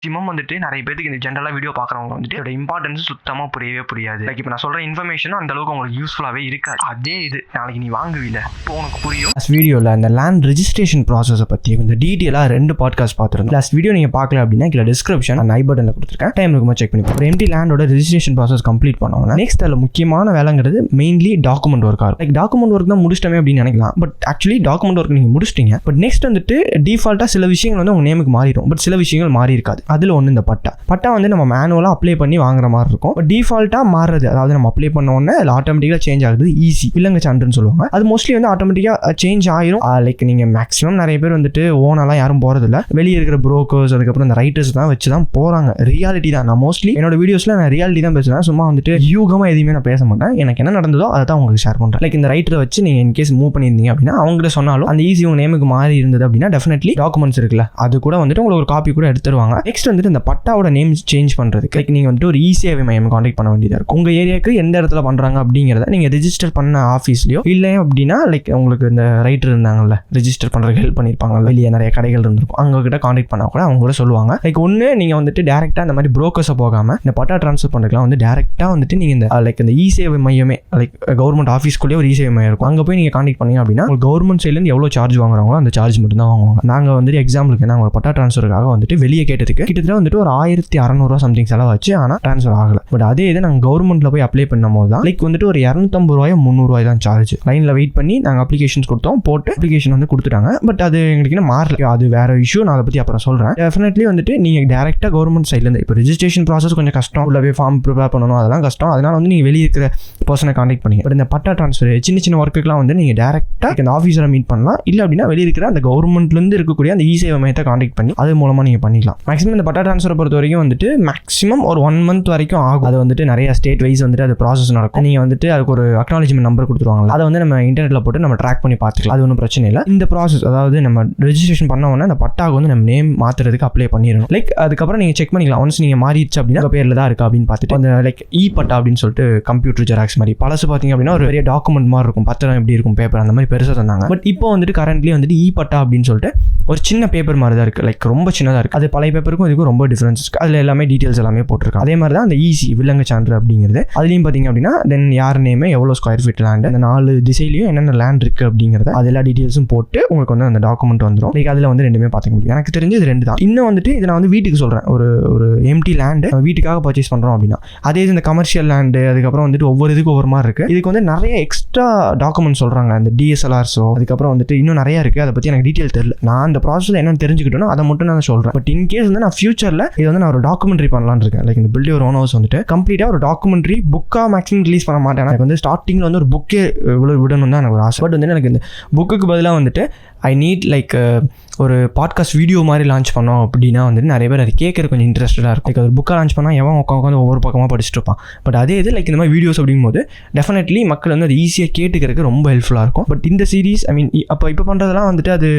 Maximum வந்துட்டு நிறைய பேருக்கு இந்த ஜென்ரலாக வீடியோ பார்க்குறவங்க வந்துட்டு இதோட இம்பார்ட்டன்ஸ் சுத்தமாக புரியாது. லைக் இப்போ நான் சொல்கிற இன்ஃபர்மேஷனும் அந்த அளவுக்கு உங்களுக்கு யூஸ்ஃபுல்லாகவே இருக்காது. அதே இது நாளைக்கு நீ வாங்குவில்ல, இப்போ உனக்கு புரியும். லாஸ்ட் வீடியோவில் அந்த லேண்ட் ரெஜிஸ்ட்ரேஷன் ப்ராசஸை பற்றி கொஞ்சம் டீட்டெயிலாக 2 பாட்காஸ்ட் பார்த்துருந்தோம். லாஸ்ட் வீடியோ நீங்கள் பார்க்கல அப்படின்னா கீழே டிஸ்கிரிப்ஷன் ஐ பட்டனில் கொடுத்துருக்கேன், டைம் இருக்கும்போது செக் பண்ணி ஒரு எம்டி லேண்டோட ரெஜிஸ்ட்ரேஷன் ப்ராசஸ் கம்ப்ளீட் பண்ணுவாங்க. நெக்ஸ்ட் அதில் முக்கியமான வேலைங்கிறது மெயின்லி டாக்குமெண்ட் ஒர்க் ஆகும். லைக் டாக்குமெண்ட் ஒர்க் தான் முடிச்சிட்டமே அப்படின்னு நினைக்கலாம், பட் ஆக்சுவலி டாக்குமெண்ட் ஒர்க் நீங்கள் முடிச்சிட்டீங்க. பட் நெக்ஸ்ட் வந்துட்டு டிஃபால்ட்டாக சில விஷயங்கள் வந்து உங்கள் நேமுக்கு மாறிடும், பட் சில விஷயங்கள் மாறி இருக்காது. அதில் ஒன்று இந்த பட்டா வந்து நம்ம மேனுவலாக அப்ளை பண்ணி வாங்குற மாதிரி இருக்கும். டிஃபால்ட்டாக மாறுறது, அதாவது நம்ம அப்ளை பண்ண உடனே அதில் ஆட்டோமேட்டிக்காக சேஞ்ச் ஆகுது ஈஸி இல்லைங்க சான்றுன்னு சொல்லுவாங்க. அது மோஸ்ட்லி வந்து ஆட்டோமேட்டிக்காக சேஞ்ச் ஆயிரும். லைக் நீங்கள் மேக்ஸிமம் நிறைய பேர் வந்துட்டு ஓனெல்லாம் யாரும் போகிறதில்ல, வெளியே இருக்கிற ப்ரோக்கர்ஸ் அதுக்கப்புறம் இந்த ரைட்டர்ஸ் தான் வச்சு தான் போகிறாங்க. ரியாலிட்டி தான். நான் மோஸ்ட்லி என்னோட வீடியோஸில் நான் ரியாலிட்டி தான் பேசுவேன். சும்மா வந்துட்டு யூகமாக எதுவுமே நான் பேச மாட்டேன். எனக்கு என்ன நடந்ததோ அதை தான் உங்களுக்கு ஷேர் பண்ணுறேன். லைக் இந்த ரைட்டரை வச்சு நீங்கள் இன்கேஸ் மூவ் பண்ணியிருந்தீங்க அப்படின்னா அவங்ககிட்ட சொன்னாலும் அந்த ஈஸி உங்கள் நேமுக்கு மாறி இருந்தது அப்படின்னா டெஃபினெட்லி டாக்குமெண்ட்ஸ் இருக்குல்ல, அது கூட வந்துட்டு உங்களுக்கு ஒரு காப்பி கூட எடுத்துருவாங்க. நெக்ஸ்ட் வந்துட்டு இந்த பட்டாவோட நேம் சேஞ்ச் பண்ணுறதுக்கு லைக் நீங்கள் வந்துட்டு ஒரு ஈஸியாகவே மையம் கான்டாக்ட் பண்ண வேண்டியதாக இருக்கும். உங்கள் ஏரியாவுக்கு எந்த இடத்துல பண்ணுறாங்க அப்படிங்கிறத நீங்கள் ரெஜிஸ்டர் பண்ண ஆஃபீஸ்லையோ இல்லை அப்படின்னா லைக் உங்களுக்கு இந்த ரைட்டர் இருந்தாங்கல்ல, ரெஜிஸ்டர் பண்ணுறதுக்கு ஹெல்ப் பண்ணியிருப்பாங்க, வெளியே நிறைய கடைகள் இருந்திருக்கும், அவங்ககிட்ட கான்டாக்ட் பண்ணால் கூட அவங்க கூட சொல்லுவாங்க. லைக் ஒன்று நீங்கள் வந்துட்டு டேரெக்டாக இந்த மாதிரி ப்ரோக்கர்ஸை போகாமல் இந்த பட்டா ட்ரான்ஸ்ஃபர் பண்ணுறதுலாம் வந்து டேரெக்டாக வந்துட்டு நீங்கள் இந்த லைக் இந்த இசேவை மையமே லைக் கவர்மெண்ட் ஆஃபீஸ்க்குள்ளேயே ஒரு இசேவை மையம் இருக்கும், அங்கே போய் நீங்கள் கான்டாக்ட் பண்ணீங்க அப்படின்னா உங்களுக்கு கவர்மெண்ட் சைட்லேருந்து எவ்வளோ சார்ஜ் வாங்குறாங்களோ அந்த சார்ஜ் மட்டும் தான் வாங்குவாங்க. நாங்கள் வந்துட்டு எக்ஸாம்பிளுக்கு நாங்கள் ஒரு பட்டா ட்ரான்ஸ்ஃபருக்காக வந்துட்டு வெளியே கேட்டதுக்கு கிட்டத்தட்ட வந்துட்டு ஒரு 1600 சம்திங் செலவாச்சு, ஆனால் ட்ரான்ஸ்ஃபர் ஆகலை. பட் அதே இது நாங்கள் கவர்மெண்ட்டில் போய் அப்ளை பண்ணும் போது தான் லைக் வந்துட்டு ஒரு 250 300 தான் சார்ஜ். லைனில் வெயிட் பண்ணி நாங்கள் அப்ளிகேஷன்ஸ் கொடுத்தோம், போட்டு அப்ளிகேஷன் வந்து கொடுத்துட்டாங்க. பட் அது எங்களுக்கு இன்னும் மாறல, அது வேறு இஷ்யூ. நான் அதை பற்றி அப்புறம் சொல்கிறேன். டெஃபினெட்லி வந்துட்டு நீங்கள் டேரெக்டாக கவர்மெண்ட் சைட்லேருந்து இப்போ ரெஜிஸ்ட்ரேஷன் ப்ராசஸ் கொஞ்சம் கஷ்டம், உள்ளவே ஃபார்ம் ப்ரிப்பேர் பண்ணணும், அதெல்லாம் கஷ்டம். அதனால் வந்து நீங்கள் வெளியே இருக்கிற பர்சனை கான்டாக்ட் பண்ணி. பட் இந்த பட்டா ட்ரான்ஸ்ஃபர் சின்ன ஒர்க்குலாம் வந்து நீங்கள் டேரெக்டாக இந்த ஆஃபீஸரை மீட் பண்ணலாம், இல்லை அப்படின்னா வெளியே இருக்கிற அந்த கவர்மெண்ட்லேருந்து இருக்கக்கூடிய அந்த இசேவை மையத்தை கான்டாக்ட் பண்ணி அது மூலமாக நீங்கள் பண்ணிக்கலாம். மேக்ஸிமம் இந்த பட்டா ட்ரான்ஸ்ஃபரை பொறுத்த வரைக்கும் வந்துட்டு மேக்ஸிமம் ஒரு 1 month வரைக்கும் ஆகும். அது வந்துட்டு நிறைய ஸ்டேட் வைஸ் வந்துட்டு அது ப்ராசஸ் நடக்கும். நீங்கள் வந்துட்டு அதுக்கு ஒரு அக்னாலஜ்மெண்ட் நம்பர் கொடுத்துருவாங்க, அதை வந்து நம்ம இன்டர்நெட்டில் போட்டு நம்ம ட்ராக் பண்ணி பார்த்துக்கலாம். அது ஒன்றும் பிரச்சனை இல்லை. இந்த ப்ராசஸ் அதாவது நம்ம ரெஜிஸ்ட்ரேஷன் பண்ண உடனே அந்த பட்டாவுக்கு வந்து நம்ம நேம் மாற்றுறதுக்கு அப்ளை பண்ணிடணும். லைக் அதுக்கப்புறம் நீங்கள் செக் பண்ணிக்கலாம், ஒன்ஸ் நீங்கள் மாறிடுச்சு அப்படின்னா பேரில் தான் இருக்கா அப்படின்னு பார்த்துட்டு அந்த லைக் பட்டா அப்படின்னு சொல்லிட்டு கம்ப்யூட்டர் ஜெராக்ஸ் மாதிரி பழசு பார்த்தீங்க அப்படின்னா ஒரு பெரிய டாக்குமெண்ட் மாதிரி இருக்கும், பத்திரம் எப்படி இருக்கும் பேப்பர் அந்த மாதிரி பெருசாக தந்தாங்க. பட் இப்போ வந்துட்டு கரண்ட்லி வந்துட்டு பட்டா அப்படின்னு சொல்லிட்டு ஒரு சின்ன பேப்பர் மாதிரி தான் இருக்குது, லைக் ரொம்ப சின்னதாக இருக்குது. அது பழைய பேப்பருக்கும் இதுக்கும் ரொம்ப டிஃப்ரென்ஸ் இருக்குது. அதில் எல்லாமே டீட்டெயில்ஸ் எல்லாமே போட்டிருக்காங்க. அதே மாதிரி தான் அந்த ஈஸி வில்லங்க சான்று அப்படிங்கிறது. அதுலேயும் பார்த்தீங்க அப்படின்னா தென் யார் நேமே எவ்வளோ ஸ்கொயர் ஃபீட் லேண்ட், அந்த 4 திசையிலையும் என்னென்ன லேண்ட் இருக்குது அப்படிங்கிறத அது எல்லா டீட்டெயில்ஸும் போட்டு உங்களுக்கு வந்து அந்த டாக்குமெண்ட் வந்துடும். லைக் அதில் வந்து 2மே பார்த்துக்க முடியும். எனக்கு தெரிஞ்சு இது 2 தான். இன்னும் வந்துட்டு இதை நான் வந்து வீட்டுக்கு சொல்கிறேன், ஒரு எம்டி லேண்டு வீட்டுக்காக பர்ச்சேஸ் பண்ணுறோம் அப்படின்னா அதே இந்த கமர்ஷியல் லேண்டு அதுக்கப்புறம் வந்துட்டு ஒவ்வொரு இதுக்கு ஒவ்வொரு மாதிரி இருக்குது. இதுக்கு வந்து நிறைய எக்ஸ்ட்ரா டாக்குமெண்ட் சொல்கிறாங்க, அந்த DSLRஸோ அதுக்கப்புறம் வந்துட்டு இன்னும் நிறைய இருக்குது. அதை பற்றி எனக்கு டீட்டெயில் தெரியல. நான் அந்த ப்ராசஸில் என்னென்னு தெரிஞ்சுக்கிட்டோன்னா அதை மட்டும் நான் சொல்கிறேன். பட் இன்கேஸ் வந்து நான் ஃபியூச்சரில் இது வந்து நான் ஒரு டாக்குமெண்ட்ரி பண்ணலான்னு இருக்கேன். லைக் இந்த பில்ட் யுவர் ஓன் ஹவுஸ் வந்துட்டு கம்ப்ளீட்டாக ஒரு டாக்குமெண்ட்ரி புக்காக மேக்ஸிமம் ரிலீஸ் பண்ண மாட்டேன். எனக்கு வந்து ஸ்டார்டிங்கில் வந்து ஒரு புக்கே இவ்வளோ விடணும் தான் எனக்கு ஒரு ஆசை. பட் வந்து எனக்கு இந்த புக்குக்கு பதிலாக வந்துட்டு ஐ நீட் லைக் ஒரு பாட்காஸ்ட் வீடியோ மாதிரி லான்ச் பண்ணோம் அப்படின்னா வந்துட்டு நிறைய பேர் அது கேட்குறது கொஞ்சம் இன்ட்ரெஸ்டடாக இருக்கும். லைக் ஒரு புக்காக லான்ச் பண்ணால் எவன் உட்காந்து ஒவ்வொரு பக்கமாக படிச்சுட்டு இருப்பான். பட் அதே இது லைக் இந்த மாதிரி வீடியோஸ் அப்படிங்கும்போது டெஃபினெட்லி மக்கள் வந்து அது ஈஸியாக கேட்டுக்கிறதுக்கு ரொம்ப ஹெல்ப்ஃபுல்லாக இருக்கும். பட் இந்த சீரீஸ் ஐ மீன் இப்போ பண்ணுறதுலாம் வந்துட்டு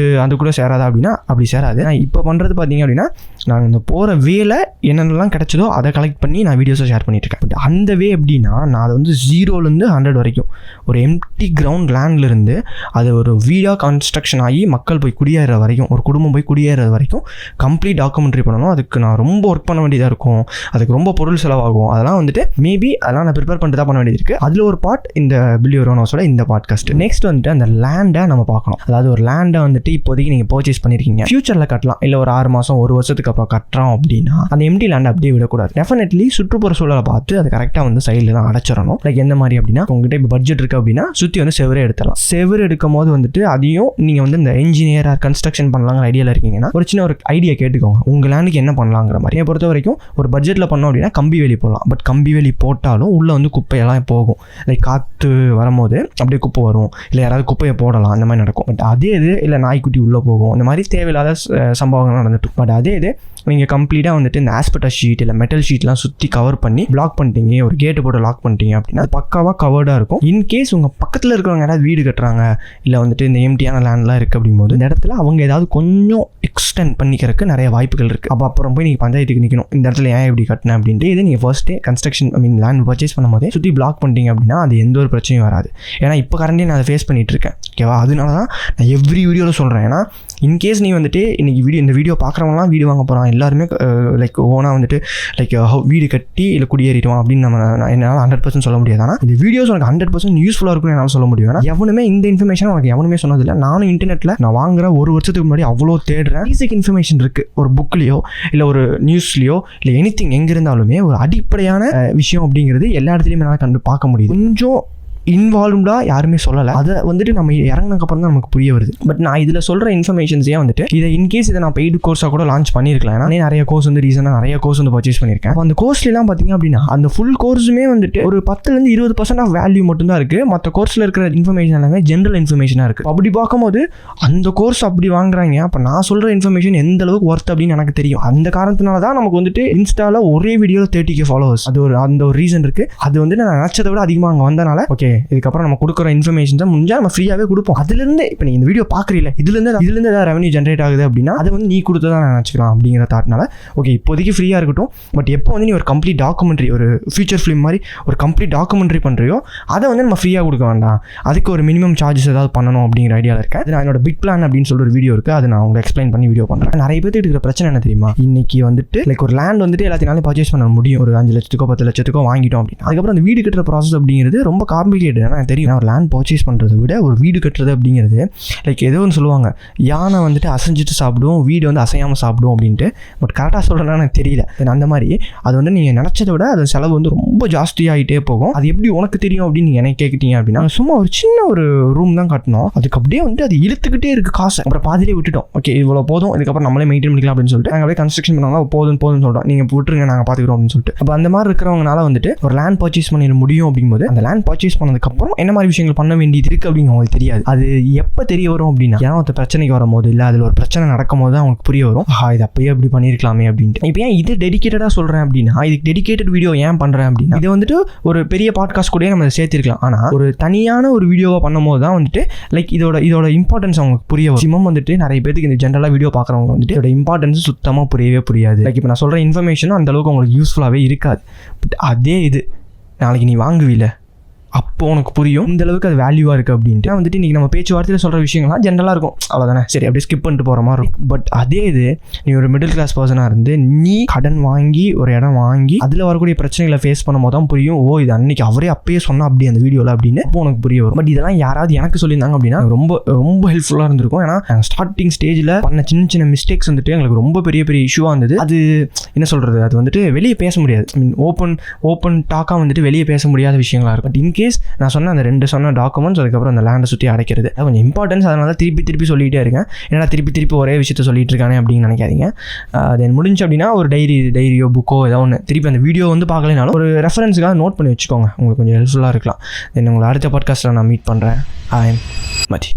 அது கூட சேராதா அப்படின்னா அப்படி சேராது. நான் இப்போ பண்ணுறது பார்த்தீங்க அப்படின்னா நான் இந்த போகிற வேலை என்னென்னலாம் கிடச்சதோ அதை கலெக்ட் பண்ணி நான் வீடியோஸை ஷேர் பண்ணிட்டுருக்கேன். பட் அந்த வே எப்படின்னா நான் அதை வந்து 0லேருந்து 100 வரைக்கும் ஒரு எம்டி கிரவுண்ட் லேண்ட்லேருந்து அது ஒரு வீடாக கன்ஸ்ட்ரக்ஷன் ஆகி மக்கள் போய் குடியேற வரைக்கும், ஒரு குடும்பம் போய் குடியேறது வரைக்கும் கம்ப்ளீட் டாக்குமெண்ட்ரி பண்ணணும். அதுக்கு நான் ரொம்ப ஒர்க் பண்ண வேண்டியதாக இருக்கும், அதுக்கு ரொம்ப பொருள் செலவாகும். அதெல்லாம் வந்துட்டு மேபி அதெல்லாம் நான் ப்ரிப்பேர் பண்ணிட்டு தான் பண்ண வேண்டியது இருக்குது. அதில் ஒரு பார்ட் இந்த பில்ட் யுவர் ஓன் ஹவுஸோட இந்த பாட்காஸ்ட். நெக்ஸ்ட் வந்துட்டு அந்த லேண்டை நம்ம பார்க்கணும். அதாவது ஒரு லேண்டை வந்துட்டு இப்போதைக்கு நீங்கள் பர்ச்சேஸ் பண்ணியிருக்கீங்க, ஃபியூச்சரில் கட்டலாம், இல்லை ஒரு 6 மாதம் 1 வருஷத்துக்கு அப்புறம் கட்டுறோம் அப்படின்னா அந்த எம்டி லேண்டை அப்படியே விடக்கூடாது. டெஃபினெட்லி சுற்றுப்புற சூழலை பார்த்து அது கரெக்டாக வந்து சைடில் தான் அடைச்சிடணும். லைக் எந்த மாதிரி அப்படின்னா உங்கள்கிட்ட இப்போ பட்ஜெட் இருக்குது அப்படின்னா சுற்றி வந்து செவரே எடுத்துடலாம். செவரு எடுக்கும் போது வந்துட்டு அதையும் நீங்கள் வந்து இந்த இன்ஜினியராக கன்ஸ்ட்ரக்ஷன் பண்ணலாங்கிற ஐடியாவில் இருக்கீங்கன்னா ஒரு சின்ன ஒரு ஐடியா கேட்டுக்கோங்க, உங்கள் லேண்டுக்கு என்ன பண்ணலாங்கிற மாதிரி. என்னை பொறுத்த வரைக்கும் ஒரு பட்ஜெட்டில் பண்ணோம் அப்படின்னா கம்பி வேலி போடலாம். பட் கம்பி வேலி போட்டாலும் உள்ளே வந்து குப்பையெல்லாம் போகும். லைக் காற்று வரும்போது அப்படியே குப்பை வரும், இல்லை யாராவது குப்பையை போடலாம், அந்த மாதிரி நடக்கும். பட் அதே இது இல்லை நாய்க்குட்டி உள்ளே போகும், இந்த மாதிரி தேவையில்லாத சம்பவங்கள் நடந்துட்டு. பட் அதே இது நீங்கள் கம்ப்ளீட்டாக வந்துட்டு இந்த ஆஸ்பெட்டாஸ் ஷீட் இல்லை மெட்டல் ஷீட்லாம் சுற்றி கவர் பண்ணி பிளாக் பண்ணிட்டீங்க, ஒரு கேட்டு போட்டு லாக் பண்ணிட்டீங்க அப்படின்னா அது பக்காவாக கவர்டாக இருக்கும். இன்கேஸ் உங்கள் பக்கத்தில் இருக்கிறவங்க யாராவது வீடு கட்டுறாங்க இல்லை வந்துட்டு இந்த எம்டியான லேண்ட்லாம் இருக்குது அப்படிங்கும்போது இந்த இடத்துல அவங்க ஏதாவது கொஞ்சம் எக்ஸ்டெண்ட் பண்ணிக்கிறதுக்கு நிறைய வாய்ப்புகள் இருக்குது. அப்புறம் போய் நீங்கள் பஞ்சாயத்துக்கு நிற்கணும், இந்த இடத்துல ஏன் எப்படி கட்டினேன் அப்படின்ட்டு. இது நீங்கள் ஃபர்ஸ்ட்டே கன்ஸ்ட்ரக்ஷன் ஐ மீன் லேண்ட் பர்ச்சேஸ் பண்ணும்போதே சுற்றி பிளாக் பண்ணிட்டீங்க அப்படின்னா அது எந்த ஒரு பிரச்சனையும் வராது. ஏன்னா இப்போ கரண்ட்டே நான் அதை ஃபேஸ் பண்ணிகிட்டு இருக்கேன். ஓகேவா? அதனால தான் நான் எவ்ரி வீடியோவில் சொல்கிறேன். ஏன்னா இன்கேஸ் நீ வந்துட்டு இன்றைக்கி இந்த வீடியோ பார்க்குறவங்களாம் வீடு வாங்க போகிறான், எல்லாருமே லைக் ஓனாக வந்துட்டு லைக் வீடு கட்டி இல்லை குடியேறிடுவான் அப்படின்னு என்னால் 100% சொல்ல முடியாது. ஆனால் இந்த வீடியோஸ் உனக்கு 100% யூஸ்ஃபுல்லாக இருக்குன்னு என்னால் சொல்ல முடியும். ஏன்னா எவனுமே இந்த இன்ஃபர்மேஷன் உனக்கு எவனுமே சொன்னதில்லை. நானும் இன்டர்நெட்டில் நான் வாங்குற ஒரு வருஷத்துக்கு முன்னாடி அவ்வளோ தேடுறேன். பேசிக் இன்ஃபர்மேஷன் இருக்குது, ஒரு புக்லேயோ இல்லை ஒரு நியூஸ்லேயோ இல்லை எனிதிங் எங்கே இருந்தாலுமே ஒரு அடிப்படையான விஷயம் அப்படிங்கிறது எல்லா இடத்துலையுமே என்னால் பார்க்க முடியுது. கொஞ்சம் இன்வால்வ்டாக யாருமே சொல்லலை. அதை வந்துட்டு நம்ம இறங்கினதுக்கப்புறம் தான் நமக்கு புரிய வருது. பட் நான் இதில் சொல்கிற இன்ஃபர்மேஷன்ஸே வந்துட்டு இதை இன்கேஸ் இதை நான் பெய்டு கோர்ஸாக கூட லான்ச் பண்ணியிருக்கலாம். நானே நிறைய கோர்ஸ் வந்து ரீசனாக நிறைய கோர்ஸ் வந்து பர்ச்சேஸ் பண்ணியிருக்கேன். அந்த கோர்ஸ்லாம் பார்த்தீங்க அப்படின்னா அந்த ஃபுல் கோர்ஸுமே வந்துட்டு ஒரு 10-20% ஆஃப் வேல்யூ மட்டும்தான் இருக்குது. மற்ற கோர்ஸில் இருக்கிற இன்ஃபர்மேஷன் எல்லாமே ஜென்ரல் இன்ஃபர்மேஷனாக இருக்குது. அப்படி பார்க்கும்போது அந்த கோர்ஸ் அப்படி வாங்குறாங்க. அப்போ நான் சொல்கிற இன்ஃபர்மேஷன் எந்த அளவுக்கு ஒர்த் அப்படின்னு எனக்கு தெரியும். அந்த காரணத்தினால தான் நமக்கு வந்துட்டு இன்ஸ்டாவில் ஒரே வீடியோவில் 30K ஃபாலோவர்ஸ். அது அந்த ஒரு ரீசன் இருக்குது. அது வந்து நான் நினச்சதை விட அதிகமாக அங்கே வந்தனால ஓகே இதுக்கப்புறம் நம்ம கொடுக்குற இன்ஃபர்மேஷன்ஸை முடிஞ்சால் நம்ம ஃப்ரீயாகவே கொடுப்போம். அதுலேருந்து இப்போ நீ இந்த வீடியோ பார்க்குறீல இதுலேருந்து ஏதாவது ரெவன்யூ ஜென்ரேட் ஆகுது அப்படின்னா அதை வந்து நீ கொடுத்ததான் நான் நினச்சிக்கலாம் அப்படிங்கிற தாட்னால ஓகே இப்போதைக்கு ஃப்ரீயாக இருக்கட்டும். பட் எப்போ வந்து நீ ஒரு கம்ப்ளீட் டாக்குமெண்ட்ரி, ஒரு ஃபியூச்சர் ஃபிலிம் மாதிரி ஒரு கம்ப்ளீட் டாக்குமெண்ட்ரி பண்ணுறியோ அதை வந்து நம்ம ஃப்ரீயாக கொடுக்க வேண்டாம். அதுக்கு ஒரு மினிமம் சார்ஜஸ் ஏதாவது பண்ணணும் அப்படிங்கிற ஐடியாவில் இருக்கேன். நான் என்னோட பிக் பிளான் அப்படின்னு சொல்லிட்டு ஒரு வீடியோ இருக்குது, அதை நான் உங்களுக்கு எக்ஸ்பிளைன் பண்ணி வீடியோ பண்ணுறேன். நிறைய பேருக்கு இருக்கிற பிரச்சனை என்ன தெரியுமா, இன்னைக்கு வந்துட்டு லைக் ஒரு லேண்ட் வந்துட்டு எல்லாத்தினாலும் பர்ச்சேஸ் பண்ண முடியும். ஒரு 5 லட்சத்துக்கோ 10 லட்சத்துக்கோ வாங்கிட்டோம் அப்படின்னா அதுக்கப்புறம் அந்த வீடு கட்டுற ப்ராசஸ் அப்படிங்கிறது ரொம்ப காம்ப்ளிகேட்டட். எனக்கு தெரியும். ஒரு லேண்ட் பர்ச்சேஸ் பண்ணுறதை விட ஒரு வீடு கட்டுறது அப்படிங்கிறது லைக் ஏதோ ஒன்று சொல்லுவாங்க, யானை வந்துட்டு அசைஞ்சிட்டு சாப்பிடும், வீடு வந்து அசையாமல் சாப்பிடும் அப்படின்ட்டு. பட் கரெக்டாக சொல்கிறேன்னா எனக்கு தெரியல. அந்த மாதிரி அது வந்து நீங்கள் நினச்சதை விட அது செலவு வந்து ரொம்ப ஜாஸ்தியாகிட்டே போகும். அது எப்படி உனக்கு தெரியும் அப்படின்னு நீங்கள் எனக்கு கேட்குறீங்க அப்படின்னா சும்மா ஒரு சின்ன ஒரு ரூம் தான் கட்டணும். அதுக்கு அப்படியே வந்து அது இழுத்துக்கிட்டே இருக்குது காசு. அப்புறம் பாதிலே விட்டுட்டோம். ஓகே இவ்வளோ போதும், இதுக்கப்புறம் நம்மளே மெயின்டைன் பண்ணிக்கலாம் அப்படின்னு சொல்லிட்டு நாங்கள் அப்படியே கன்ஸ்ட்ரக்ஷன் பண்ணுவாங்க. போதும்னு சொல்கிறோம், நீங்கள் விட்டுருங்க நாங்கள் பார்த்துக்கிறோம் அப்படின்னு சொல்லிட்டு. அப்போ அந்த மாதிரி இருக்கிறவங்கனால வந்துட்டு ஒரு லேண்ட் பர்ச்சேஸ் பண்ணிட முடியும் அப்படிங்கும்போது அந்த லேண்ட் பர்ச்சேஸ் பண்ணதுக்கப்புறம் என்ன மாதிரி விஷயங்கள் பண்ண வேண்டியது இருக்குது அப்படின்னு அவங்களுக்கு தெரியாது. அது எப்போ தெரிய வரும் அப்படின்னா ஏன்னா ஒரு பிரச்சனைக்கு வரும்போது இல்லை அதில் ஒரு பிரச்சனை நடக்கும் போது தான் அவங்களுக்கு புரிய வரும், இது அப்பயே அப்படி பண்ணியிருக்கலாமே அப்படின்ட்டு. இப்போ ஏன் இது டெடிகேட்டடாக சொல்கிறேன் அப்படின்னா இதுக்கு டெடிகேட்டட் வீடியோ ஏன் பண்ணுறேன் அப்படின்னா இதை வந்துட்டு ஒரு பெரிய பாட்காஸ்ட் கூட நம்ம சேர்த்திருக்கலாம். ஆனால் ஒரு தனியான ஒரு வீடியோவாக பண்ணும்போது தான் வந்துட்டு லைக் இதோட இம்பார்ட்டன்ஸ் அவங்களுக்கு புரிய வரும். சிமம் வந்துட்டு நிறைய பேருக்கு இந்த ஜென்ரலாக வீடியோ பார்க்குறவங்க வந்துட்டு இதோட இம்பார்ட்டன்ஸ் சுத்தமாக புரியவே புரியாது. லைக் இப்போ நான் சொல்கிற இன்ஃபர்மேஷனும் அந்த அளவுக்கு உங்களுக்கு யூஸ்ஃபுல்லாகவே இருக்காது. பட் அதே இது நாளைக்கு நீ வாங்குவீல அப்போ உனக்கு புரியும் இந்த அளவுக்கு அது வேல்யூவாக இருக்குது அப்படின்ட்டு. வந்துட்டு இன்றைக்கி நம்ம பேச்சுவார்த்தையில் சொல்கிற விஷயங்கள்லாம் ஜென்ரலாக இருக்கும், அவ்வளோதானே, சரி அப்படியே ஸ்கிப் பண்ணிட்டு போகிற மாதிரி இருக்கும். பட் அதே இது நீ ஒரு மிடில் கிளாஸ் பர்சனாக இருந்து நீ கடன் வாங்கி ஒரு இடம் வாங்கி அதில் வரக்கூடிய பிரச்சனைகளை ஃபேஸ் பண்ணும்போது தான் புரியும், ஓ இது அன்றைக்கி அவரே அப்பயே சொன்னால் அப்படி அந்த வீடியோவில் அப்படின்னு அப்போ உனக்கு புரிய வரும். பட் இதெல்லாம் யாராவது எனக்கு சொல்லியிருந்தாங்க அப்படின்னா ரொம்ப ரொம்ப ஹெல்ப்ஃபுல்லாக இருந்திருக்கும். ஏன்னா நாங்கள் ஸ்டார்டிங் ஸ்டேஜில் பண்ண சின்ன மிஸ்டேக்ஸ் வந்துட்டு எங்களுக்கு ரொம்ப பெரிய இஷ்யூவாக இருந்தது. அது என்ன சொல்கிறது, அது வந்துட்டு வெளியே பேச முடியாது. ஓப்பன் டாக்காக வந்துட்டு வெளியே பேச முடியாத விஷயங்களாக இருக்கும். பட் இன்கேஸ் நான் சொன்ன அந்த 2 சொன்ன டாக்குமெண்ட்ஸ் அதுக்கப்புறம் அந்த லேண்டை சுற்றி அடைக்கிறது கொஞ்சம் இம்பார்ட்டன்ஸ். அதனால திருப்பி சொல்லிகிட்டே இருக்கேன். ஏன்னா திருப்பி ஒரே விஷயத்த சொல்லிட்டு இருக்கானே அப்படின்னு நினைக்காதீங்க. அது முடிஞ்சு அப்படின்னா ஒரு டைரியோ புக்கோ ஏதோ ஒன்று திருப்பி அந்த வீடியோ வந்து பார்க்கலனாலும் ஒரு ரெஃபரன்ஸுக்காக நோட் பண்ணி வச்சுக்கோங்க, உங்களுக்கு கொஞ்சம் ஹெல்ப்ஃபுல்லாக இருக்கலாம். தென் உங்களை அடுத்த பாட்காஸ்ட்டில் நான் மீட் பண்ணுறேன். ஐ எம் மச்சி.